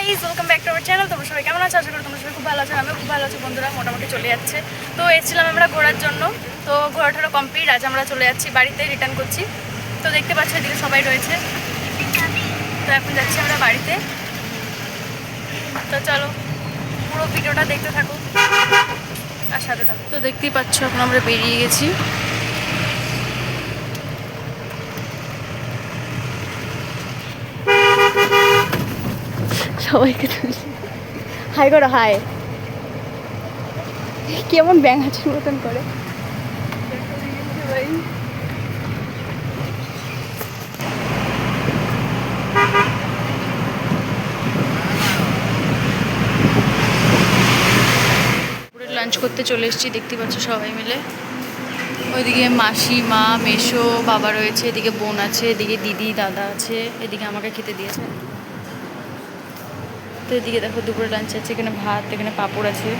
Guys, welcome back to our channel. তোমরা সবাই কেমন আছো? আশা করি তোমরা সবাই খুব ভালো আছো। আমিও খুব ভালো আছি। বন্ধুরা মোটামুটি চলে যাচ্ছে। তো এসেছিলাম আমরা ঘোরার জন্য। তো ঘোরাটারও কমপ্লিট। আজ আমরা চলে যাচ্ছি বাড়িতে, রিটার্ন করছি। তো দেখতে পাচ্ছ এদিকে সবাই রয়েছে। তো এখন যাচ্ছি আমরা বাড়িতে। তো চলো পুরো ভিডিওটা দেখতে থাকো আর সাথে থাকো। তো দেখতেই পাচ্ছ এখন আমরা বেরিয়ে গেছি। সবাইকে হাই করো, হাই। কেমন ব্যাঙাচির মতন করে। লাঞ্চ করতে চলে এসেছি, দেখতে পাচ্ছ সবাই মিলে। ওইদিকে মাসি, মা, মেসো, বাবা রয়েছে, এদিকে বোন আছে, এদিকে দিদি, দাদা আছে, এদিকে আমাকে খেতে দিয়েছে। তো এদিকে দেখো দুপুরে লাঞ্চ আছে। এখানে ভাত, এখানে পাঁপড় আছে,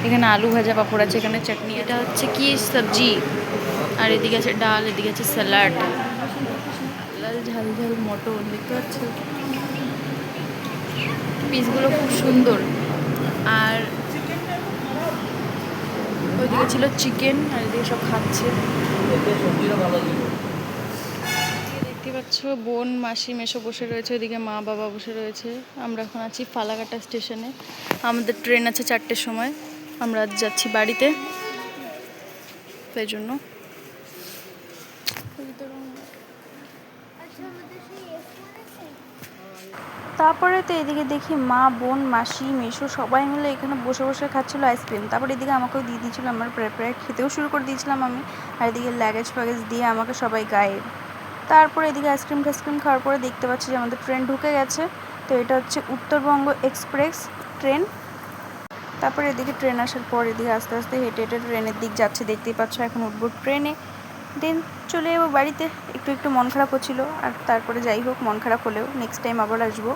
এখানে আলু ভাজা পাঁপড় আছে, এখানে চাটনি। এটা হচ্ছে কি সবজি। আর এদিকে আছে ডাল, এদিকে আছে স্যালাড, লাল ঝাল ঝাল মটন। দেখতে পাচ্ছ পিসগুলো খুব সুন্দর। আর ওইদিকে ছিল চিকেন, আর এদিকে সব খাচ্ছে। দেখতে পাচ্ছ বোন, মাসি, মেসো বসে রয়েছে, ওইদিকে মা বাবা বসে রয়েছে। আমরা এখন আছি ফালাকাটা স্টেশনে। আমাদের ট্রেন আছে 4টের সময়। আমরা আজ যাচ্ছি বাড়িতে, সেই জন্য। তারপরে তো এদিকে দেখি মা, বোন, মাসি, মেসো সবাই মিলে এখানে বসে বসে খাচ্ছিলো আইসক্রিম। তারপরে এদিকে আমাকেও দিয়ে দিয়েছিলো। আমার প্রায় খেতেও শুরু করে দিয়েছিলাম আমি। আর এদিকে লাগেজ ফ্যাগেজ দিয়ে আমাকে সবাই গায়ে। তারপরে এদিকে আইসক্রিম টাইসক্রিম খাওয়ার পরে দেখতে পাচ্ছি যে আমাদের ট্রেন ঢুকে গেছে। তো এটা হচ্ছে উত্তরবঙ্গ এক্সপ্রেস ট্রেন। তারপরে এদিকে ট্রেন আসার পর এদিকে আস্তে আস্তে হেঁটে হেঁটে ট্রেনের দিক যাচ্ছে, দেখতেই পাচ্ছ। এখন উঠবো ট্রেনে, দেন চলে যাবো বাড়িতে। একটু একটু মন খারাপ হচ্ছিলো, আর তারপরে যাই হোক, মন খারাপ হলেও নেক্সট টাইম আবার আসবো।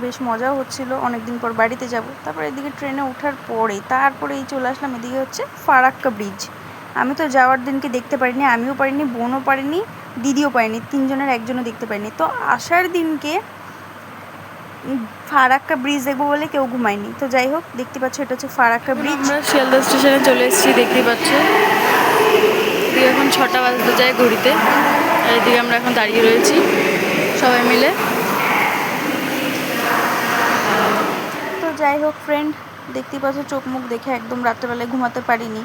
বেশ মজাও হচ্ছিলো, অনেকদিন পর বাড়িতে যাব। তারপর এদিকে ট্রেনে ওঠার তারপরেই চলে আসলাম। এদিকে হচ্ছে ফারাক্কা ব্রিজ। আমি তো যাওয়ার দিনকে দেখতে পারিনি, আমিও পারিনি, বোনও পারিনি, দিদিও পারিনি, তিনজনের একজনও দেখতে পারিনি। তো আসার দিনকে ফারাক্কা ব্রিজ দেখবো বলে কেউ ঘুমায়নি। তো যাই হোক, দেখতে পাচ্ছ এটা হচ্ছে ফারাক্কা ব্রিজ। আমরা শিয়ালদা স্টেশনে চলে এসেছি, দেখতেই পাচ্ছ। এদিকে এখন 6টা বাজতে যায় ঘড়িতে। আর এদিকে আমরা এখন দাঁড়িয়ে রয়েছি সবাই মিলে। তো যাই হোক ফ্রেন্ড, দেখতেই পাচ্ছ চোখ মুখ দেখে একদম রাত্রেবেলায় ঘুমাতে পারিনি।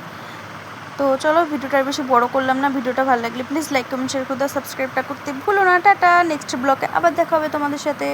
তো চলো ভিডিওটা আর বেশি বড় করলাম না। ভিডিওটা ভালো লাগলে প্লিজ লাইক, কমেন্ট, শেয়ার করে দাও। সাবস্ক্রাইবটা করতে ভুলো না। টাটা, নেক্সট ব্লগে আবার দেখা হবে তোমাদের সাথে।